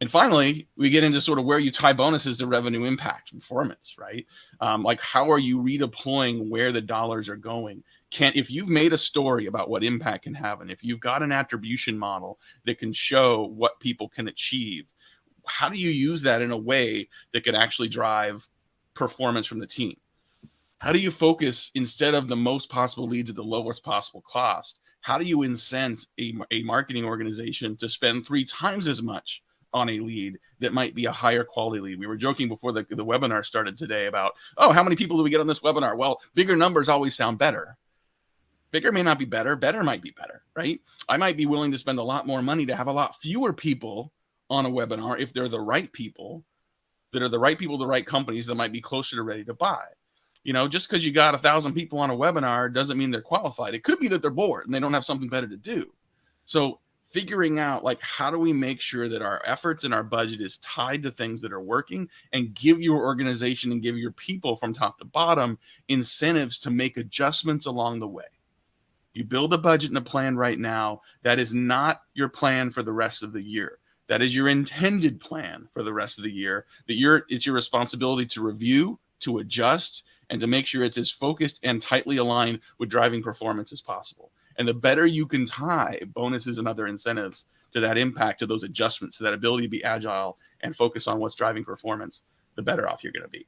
And finally, we get into sort of where you tie bonuses to revenue impact performance, right? Like how are you redeploying where the dollars are going? If you've made a story about what impact can have, and if you've got an attribution model that can show what people can achieve, how do you use that in a way that can actually drive performance from the team? How do you focus, instead of the most possible leads at the lowest possible cost, how do you incent a marketing organization to spend 3 times as much on a lead that might be a higher quality lead? We were joking before the webinar started today about, oh, how many people do we get on this webinar? Well, bigger numbers always sound better. Bigger may not be better. Better might be better, right? I might be willing to spend a lot more money to have a lot fewer people on a webinar if they're the right people, that are the right people, the right companies that might be closer to ready to buy. You know, just because you got 1,000 people on a webinar doesn't mean they're qualified. It could be that they're bored and they don't have something better to do. So figuring out, like, how do we make sure that our efforts and our budget is tied to things that are working, and give your organization and give your people from top to bottom incentives to make adjustments along the way. You build a budget and a plan right now. That is not your plan for the rest of the year. That is your intended plan for the rest of the year. It's your responsibility to review, to adjust, and to make sure it's as focused and tightly aligned with driving performance as possible. And the better you can tie bonuses and other incentives to that impact, to those adjustments, to that ability to be agile and focus on what's driving performance, the better off you're going to be.